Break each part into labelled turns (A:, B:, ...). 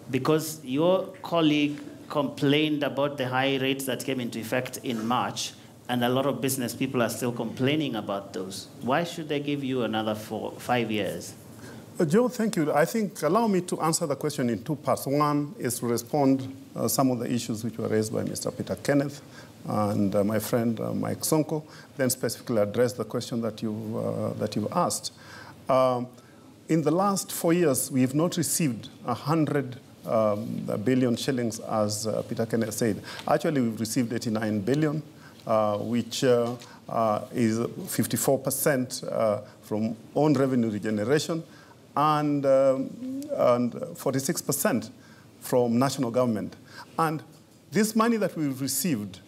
A: because your colleague complained about the high rates that came into effect in March, and a lot of business people are still complaining about those. Why should they give you another 5 years?
B: Joe, thank you. I think, allow me to answer the question in two parts. One is to respond some of the issues which were raised by Mr. Peter Kenneth and my friend Mike Sonko, then specifically address the question that you've asked. In the last 4 years, we have not received 100 billion shillings, as Peter Kenneth said. Actually, we've received 89 billion, which is 54% from own revenue regeneration, and 46% from national government. And this money that we've received,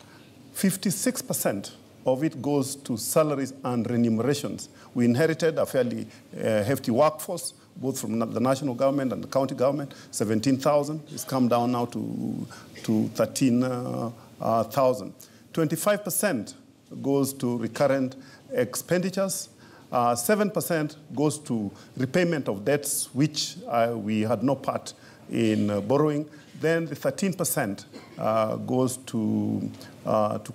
B: 56% of it goes to salaries and remunerations. We inherited a fairly hefty workforce, both from the national government and the county government. 17,000. It's come down now to 13,000. 25% goes to recurrent expenditures. 7% goes to repayment of debts, which we had no part in borrowing. Then the 13% goes to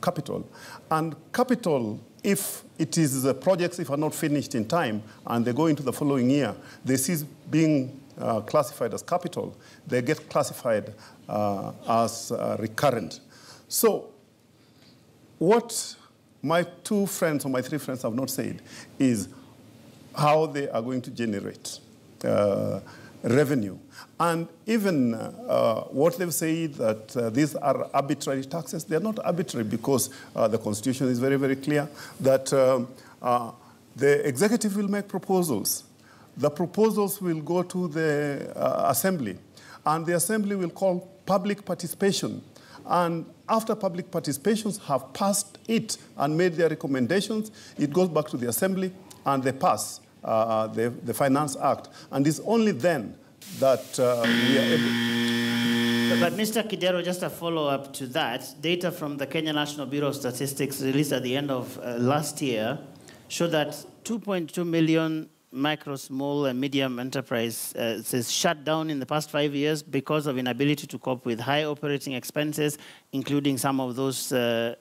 B: capital. And capital, if it is projects, if are not finished in time and they go into the following year, they cease being classified as capital. They get classified as recurrent. So what my two friends or my three friends have not said is how they are going to generate revenue. And even what they've said that these are arbitrary taxes, they're not arbitrary, because the Constitution is very, very clear that the executive will make proposals. The proposals will go to the assembly, and the assembly will call public participation. And after public participations have passed it and made their recommendations, it goes back to the assembly and they pass the Finance Act. And it's only then that we are able.
A: But Mr. Kidero, just a follow-up to that, data from the Kenya National Bureau of Statistics released at the end of last year showed that 2.2 million micro, small, and medium enterprises shut down in the past 5 years because of inability to cope with high operating expenses, including some of those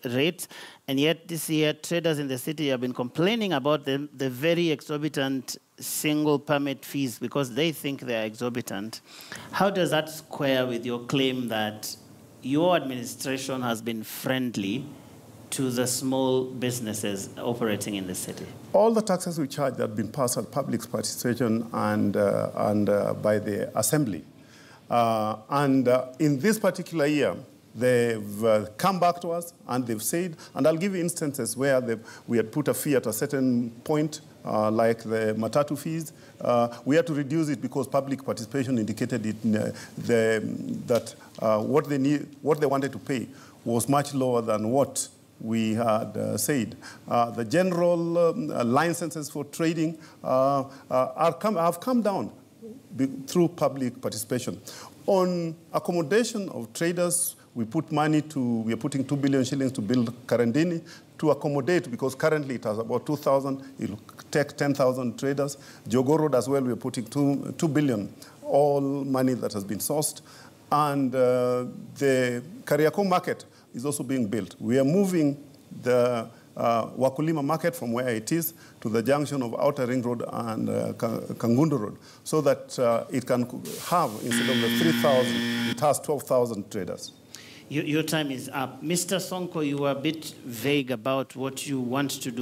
A: rates. And yet this year, traders in the city have been complaining about the very exorbitant single permit fees because they think they're exorbitant. How does that square with your claim that your administration has been friendly to the small businesses operating in the city?
B: All the taxes we charge have been passed at public participation and by the assembly. In this particular year, they've come back to us and they've said, and I'll give you instances where we had put a fee at a certain point, like the matatu fees. We had to reduce it because public participation indicated it, that what they wanted to pay was much lower than what we had said. The general licenses for trading have come down through public participation. On accommodation of traders, we are putting 2 billion shillings to build Karandini to accommodate, because currently it has about 2,000. It'll take 10,000 traders. Jogoo Road as well, we're putting 2 billion, all money that has been sourced. And the Kariakoo market is also being built. We are moving the Wakulima market from where it is to the junction of Outer Ring Road and Kangundu Road, so that it can have, instead of the 3,000, it has 12,000 traders.
A: Your time is up. Mr. Sonko, you were a bit vague about what you want to do.